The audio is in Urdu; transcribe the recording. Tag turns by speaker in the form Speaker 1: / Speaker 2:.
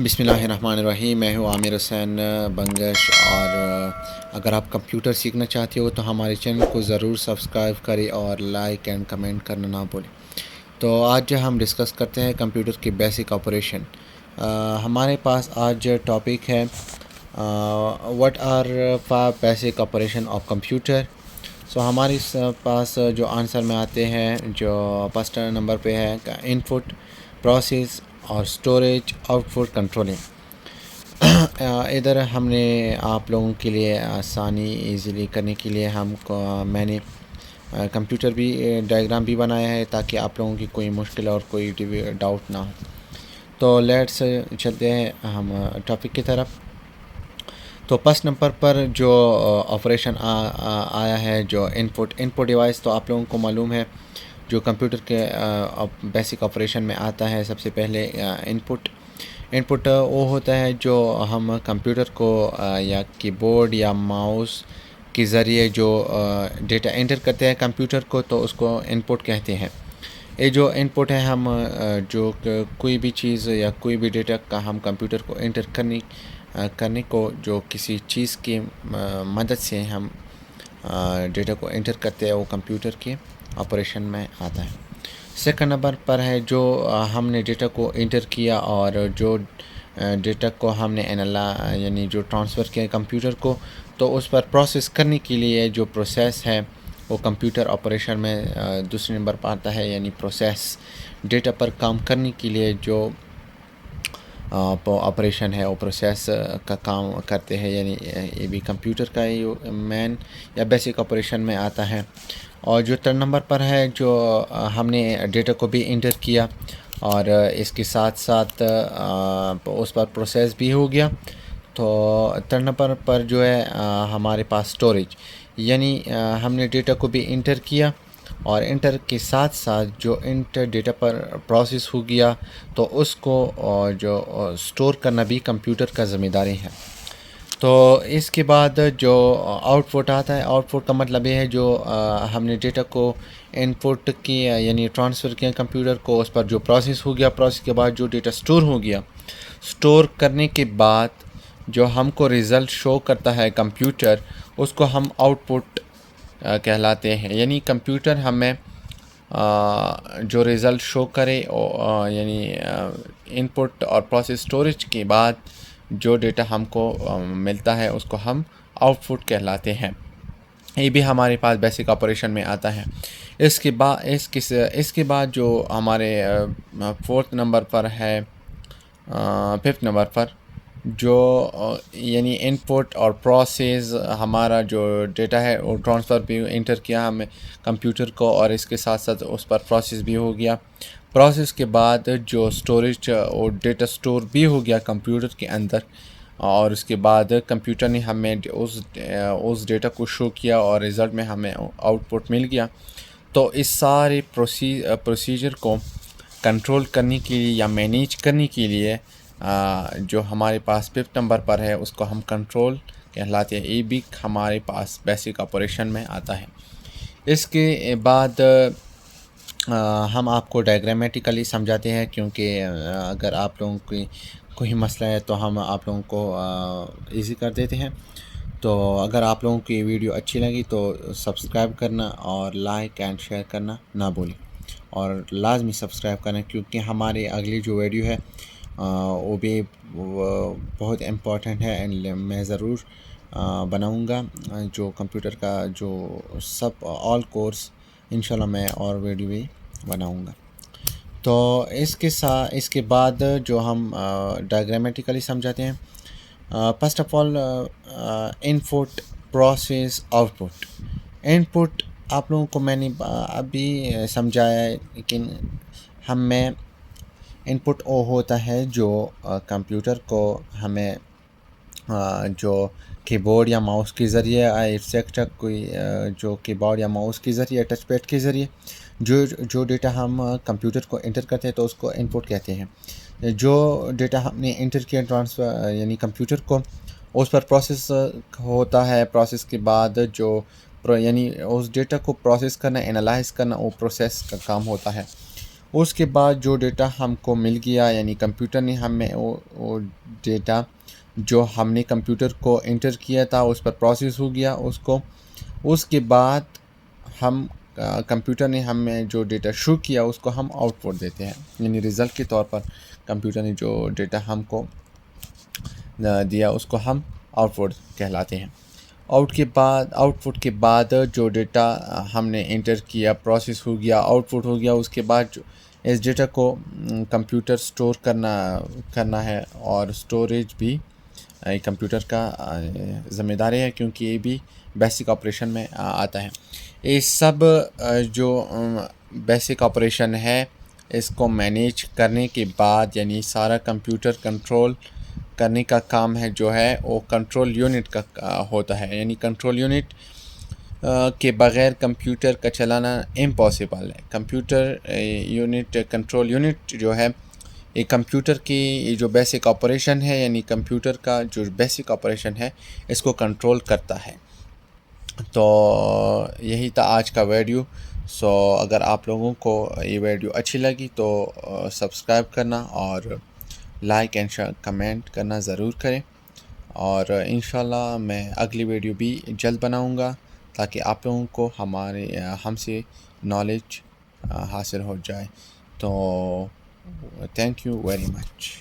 Speaker 1: بسم اللہ الرحمن الرحیم۔ میں ہوں عامر حسین بنگش، اور اگر آپ کمپیوٹر سیکھنا چاہتے ہو تو ہمارے چینل کو ضرور سبسکرائب کریں اور لائک اینڈ کمنٹ کرنا نہ بھولیں۔ تو آج ہم ڈسکس کرتے ہیں کمپیوٹر کی بیسک آپریشن۔ ہمارے پاس آج ٹاپک ہے what are 5 basic operation of computer. ہمارے پاس جو آنسر میں آتے ہیں، جو فرسٹ نمبر پہ ہے انپٹ، پروسیس اور اسٹوریج، آؤٹ پٹ، کنٹرولنگ۔ ادھر ہم نے آپ لوگوں کے لیے آسانی ایزیلی کرنے کے لیے میں نے کمپیوٹر بھی ڈائیگرام بھی بنایا ہے تاکہ آپ لوگوں کی کوئی مشکل اور کوئی ڈاؤٹ نہ ہو۔ تو لیٹس چلتے ہیں ہم ٹاپک کی طرف۔ تو فرسٹ نمبر پر جو آپریشن آیا ہے، جو انپٹ ڈیوائس، تو آپ لوگوں کو معلوم ہے جو کمپیوٹر کے بیسک آپریشن میں آتا ہے، سب سے پہلے انپٹ وہ ہوتا ہے جو ہم کمپیوٹر کو یا کی بورڈ یا ماؤس کے ذریعے جو ڈیٹا انٹر کرتے ہیں کمپیوٹر کو، تو اس کو انپٹ کہتے ہیں۔ یہ جو انپٹ ہے، ہم جو کوئی بھی چیز یا کوئی بھی ڈیٹا کا ہم کمپیوٹر کو انٹر کرنے کو جو کسی چیز کی مدد سے ہم ڈیٹا کو انٹر کرتے ہیں، وہ کمپیوٹر کے آپریشن میں آتا ہے۔ سیکنڈ نمبر پر ہے جو ہم نے ڈیٹا کو انٹر کیا اور جو ڈیٹا کو ہم نے یعنی جو ٹرانسفر کیا کمپیوٹر کو، تو اس پر پروسیس کرنے کے لیے جو پروسیس ہے وہ کمپیوٹر آپریشن میں دوسرے نمبر پر آتا ہے، یعنی پروسیس۔ ڈیٹا پر کام کرنے کے لیے جو آپریشن ہے وہ پروسیس کا کام کرتے ہیں، یعنی یہ بھی کمپیوٹر کا مین یا بیسک آپریشن میں آتا ہے۔ اور جو تھرڈ نمبر پر ہے جو ہم نے ڈیٹا کو بھی انٹر کیا اور اس کے ساتھ ساتھ اس پر پروسیس بھی ہو گیا، تو تھرڈ نمبر پر جو ہے ہمارے پاس اسٹوریج، یعنی ہم نے ڈیٹا کو بھی انٹر کیا اور انٹر کے ساتھ ساتھ جو انٹر ڈیٹا پر پروسیس ہو گیا، تو اس کو جو اسٹور کرنا بھی کمپیوٹر کا ذمہ داری ہے۔ تو اس کے بعد جو آؤٹ پٹ آتا ہے، آؤٹ پٹ کا مطلب یہ ہے جو ہم نے ڈیٹا کو انپٹ کیا یعنی ٹرانسفر کیا کمپیوٹر کو، اس پر جو پروسیس ہو گیا، پروسیس کے بعد جو ڈیٹا اسٹور ہو گیا، اسٹور کرنے کے بعد جو ہم کو ریزلٹ شو کرتا ہے کمپیوٹر، اس کو ہم آؤٹ پٹ کہلاتے ہیں۔ یعنی کمپیوٹر ہمیں جو ریزلٹ شو کرے، یعنی انپٹ اور پروسیس اسٹوریج کے بعد جو ڈیٹا ہم کو ملتا ہے، اس کو ہم آؤٹ پٹ کہلاتے ہیں۔ یہ بھی ہمارے پاس بیسک آپریشن میں آتا ہے۔ اس کے بعد جو ہمارے ففتھ نمبر پر جو یعنی انپٹ اور پروسیس، ہمارا جو ڈیٹا ہے وہ ٹرانسفر بھی انٹر کیا ہمیں کمپیوٹر کو، اور اس کے ساتھ ساتھ اس پر پروسیس بھی ہو گیا۔ پروسیس کے بعد جو اسٹوریج اور ڈیٹا اسٹور بھی ہو گیا کمپیوٹر کے اندر، اور اس کے بعد کمپیوٹر نے ہمیں اس ڈیٹا کو شو کیا اور رزلٹ میں ہمیں آؤٹ پٹ مل گیا۔ تو اس سارے پروسیجر کو کنٹرول کرنے کے لیے یا مینیج کرنے کے لیے جو ہمارے پاس ففتھ نمبر پر ہے، اس کو ہم کنٹرول کہلاتے ہیں۔ یہ بھی ہمارے پاس بیسک آپریشن میں آتا ہے۔ اس کے بعد ہم آپ کو ڈائیگرامیٹیکلی سمجھاتے ہیں، کیونکہ اگر آپ لوگوں کی کوئی مسئلہ ہے تو ہم آپ لوگوں کو ایزی کر دیتے ہیں۔ تو اگر آپ لوگوں کی ویڈیو اچھی لگی تو سبسکرائب کرنا اور لائک اینڈ شیئر کرنا نہ بھولیں، اور لازمی سبسکرائب کرنا، کیونکہ ہماری اگلی جو ویڈیو ہے وہ بھی بہت امپورٹنٹ ہے، اینڈ میں ضرور بناؤں گا جو کمپیوٹر کا جو آل کورس، انشاءاللہ میں اور ویڈیو بھی بناؤں گا۔ تو اس کے بعد جو ہم ڈائیگرامیٹیکلی سمجھاتے ہیں، first of all input, process, out put. Input آپ لوگوں کو میں نے ابھی سمجھایا ہے، لیکن ہمیں انپٹ وہ ہوتا ہے جو کمپیوٹر کو ہمیں جو کی بورڈ یا ماؤس کے ذریعے کوئی جو کی بورڈ یا ماؤس کے ذریعے، ٹچ پیڈ کے ذریعے جو ڈیٹا ہم کمپیوٹر کو انٹر کرتے ہیں تو اس کو انپٹ کہتے ہیں۔ جو ڈیٹا ہم نے انٹر کیا ٹرانسفر یعنی کمپیوٹر کو، اس پر پروسیس ہوتا ہے۔ پروسیس کے بعد یعنی اس ڈیٹا کو پروسیس کرنا، انالائز کرنا، وہ پروسیس کا کام ہوتا ہے۔ اس کے بعد جو ڈیٹا ہم کو مل گیا، یعنی کمپیوٹر نے ہمیں وہ ڈیٹا جو ہم نے کمپیوٹر کو انٹر کیا تھا اس پر پروسیس ہو گیا اس کے بعد ہم کمپیوٹر نے ہمیں جو ڈیٹا شو کیا اس کو ہم آؤٹ پٹ دیتے ہیں، یعنی رزلٹ کے طور پر کمپیوٹر نے جو ڈیٹا ہم کو دیا اس کو ہم آؤٹ پٹ کہلاتے ہیں۔ آؤٹ پٹ کے بعد جو ڈیٹا ہم نے انٹر کیا پروسیس ہو گیا، آؤٹ پٹ ہو گیا، اس کے بعد اس ڈیٹا کو کمپیوٹر سٹور کرنا ہے، اور سٹوریج بھی کمپیوٹر کا ذمہ داری ہے، کیونکہ یہ بھی بیسک آپریشن میں آتا ہے۔ یہ سب جو بیسک آپریشن ہے اس کو مینیج کرنے کے بعد، یعنی سارا کمپیوٹر کنٹرول کرنے کا کام ہے جو ہے وہ کنٹرول یونٹ کا ہوتا ہے، یعنی کنٹرول یونٹ کے بغیر کمپیوٹر کا چلانا امپاسبل ہے۔ کنٹرول یونٹ جو ہے یہ کمپیوٹر کی یہ جو بیسک آپریشن ہے، یعنی کمپیوٹر کا جو بیسک آپریشن ہے اس کو کنٹرول کرتا ہے۔ تو یہی تھا آج کا ویڈیو۔ اگر آپ لوگوں کو یہ ویڈیو اچھی لگی تو سبسکرائب کرنا اور لائک اینڈ کمنٹ کرنا ضرور کریں، اور انشاءاللہ میں اگلی ویڈیو بھی جلد بناؤں گا تاکہ آپ لوگوں کو ہم سے نالج حاصل ہو جائے۔ تو تھینک یو ویری مچ۔